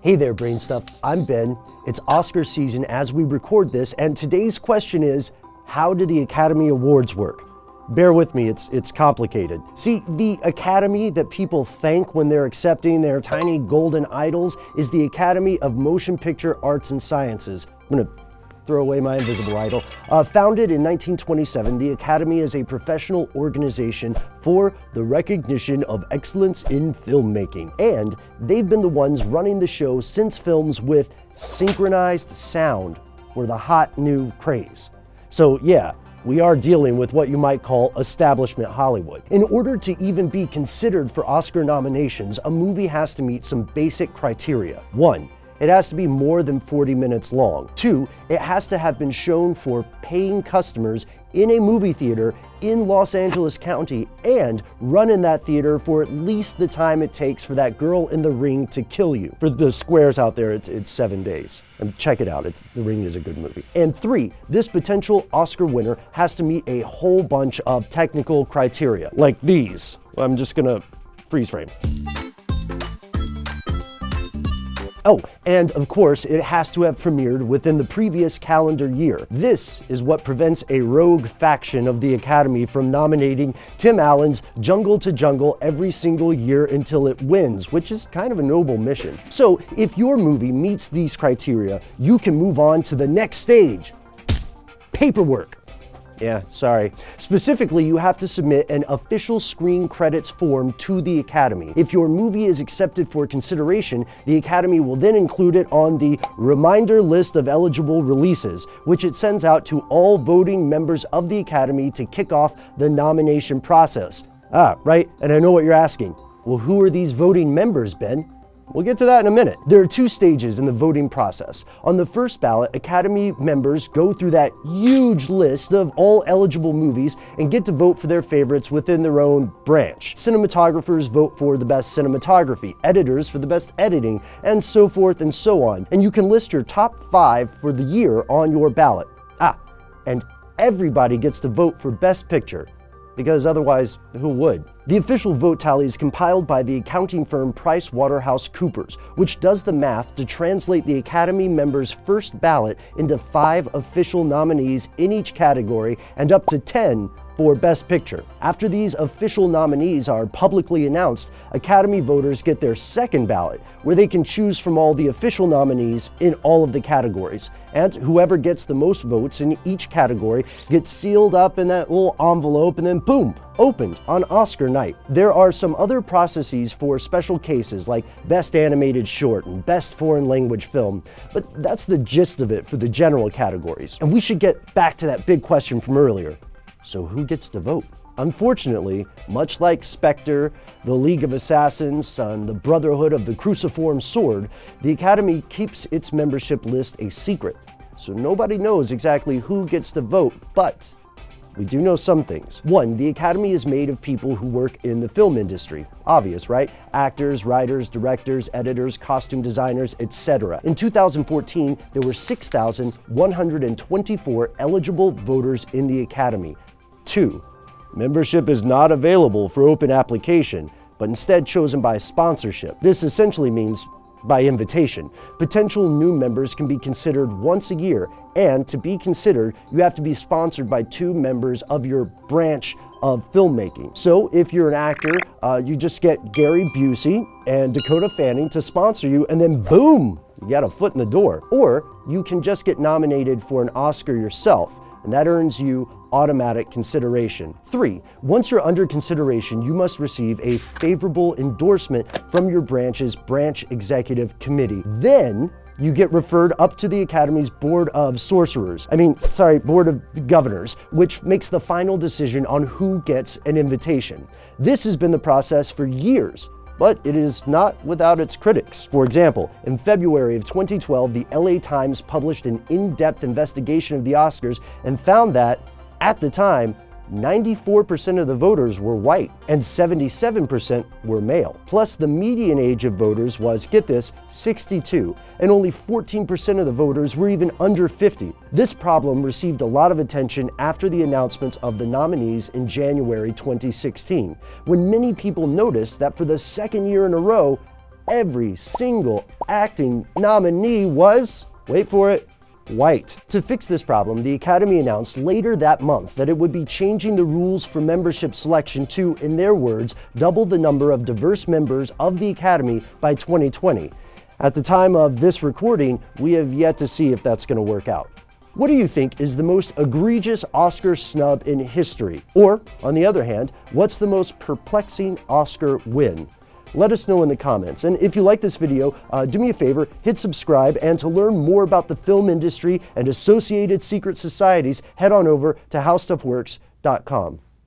Hey there, BrainStuff. I'm Ben. It's Oscar season as we record this, and today's question is, how do the Academy Awards work? Bear with me, it's complicated. See, the Academy that people thank when they're accepting their tiny golden idols is the Academy of Motion Picture Arts and Sciences. I'm gonna throw away my invisible idol. Founded in 1927, the Academy is a professional organization for the recognition of excellence in filmmaking. And they've been the ones running the show since films with synchronized sound were the hot new craze. So yeah, we are dealing with what you might call establishment Hollywood. In order to even be considered for Oscar nominations, a movie has to meet some basic criteria. 1, it has to be more than 40 minutes long. 2, it has to have been shown for paying customers in a movie theater in Los Angeles County and run in that theater for at least the time it takes for that girl in The Ring to kill you. For the squares out there, it's 7 days. And check it out, The Ring is a good movie. And 3, this potential Oscar winner has to meet a whole bunch of technical criteria, like these. I'm just gonna freeze frame. Oh, and of course, it has to have premiered within the previous calendar year. This is what prevents a rogue faction of the Academy from nominating Tim Allen's Jungle to Jungle every single year until it wins, which is kind of a noble mission. So if your movie meets these criteria, you can move on to the next stage. Paperwork. Yeah, sorry. Specifically, you have to submit an official screen credits form to the Academy. If your movie is accepted for consideration, the Academy will then include it on the reminder list of eligible releases, which it sends out to all voting members of the Academy to kick off the nomination process. Right, and I know what you're asking. Well, who are these voting members, Ben? We'll get to that in a minute. There are 2 stages in the voting process. On the first ballot, Academy members go through that huge list of all eligible movies and get to vote for their favorites within their own branch. Cinematographers vote for the best cinematography, editors for the best editing, and so forth and so on. And you can list your top 5 for the year on your ballot. And everybody gets to vote for Best Picture, because otherwise, who would? The official vote tally is compiled by the accounting firm PricewaterhouseCoopers, which does the math to translate the Academy members' first ballot into 5 official nominees in each category and up to 10 for Best Picture. After these official nominees are publicly announced, Academy voters get their second ballot, where they can choose from all the official nominees in all of the categories. And whoever gets the most votes in each category gets sealed up in that little envelope and then boom, opened on Oscar night. There are some other processes for special cases like Best Animated Short and Best Foreign Language Film, but that's the gist of it for the general categories. And we should get back to that big question from earlier. So who gets to vote? Unfortunately, much like Spectre, the League of Assassins, and the Brotherhood of the Cruciform Sword, the Academy keeps its membership list a secret. So nobody knows exactly who gets to vote, but we do know some things. 1, the Academy is made of people who work in the film industry. Obvious, right? Actors, writers, directors, editors, costume designers, etc. In 2014, there were 6,124 eligible voters in the Academy. 2, membership is not available for open application, but instead chosen by sponsorship. This essentially means by invitation. Potential new members can be considered once a year, and to be considered, you have to be sponsored by 2 members of your branch of filmmaking. So if you're an actor, you just get Gary Busey and Dakota Fanning to sponsor you, and then boom, you got a foot in the door. Or you can just get nominated for an Oscar yourself, and that earns you automatic consideration. 3, once you're under consideration, you must receive a favorable endorsement from your branch's branch executive committee. Then you get referred up to the Academy's Board of Board of Governors, which makes the final decision on who gets an invitation. This has been the process for years, but it is not without its critics. For example, in February of 2012, the LA Times published an in-depth investigation of the Oscars and found that, at the time, 94% of the voters were white and 77% were male. Plus, the median age of voters was, get this, 62, and only 14% of the voters were even under 50. This problem received a lot of attention after the announcements of the nominees in January 2016, when many people noticed that for the second year in a row, every single acting nominee was, wait for it, white. To fix this problem, the Academy announced later that month that it would be changing the rules for membership selection to, in their words, double the number of diverse members of the Academy by 2020. At the time of this recording, we have yet to see if that's going to work out. What do you think is the most egregious Oscar snub in history? Or, on the other hand, what's the most perplexing Oscar win? Let us know in the comments. And if you like this video, do me a favor, hit subscribe, and to learn more about the film industry and associated secret societies, head on over to HowStuffWorks.com.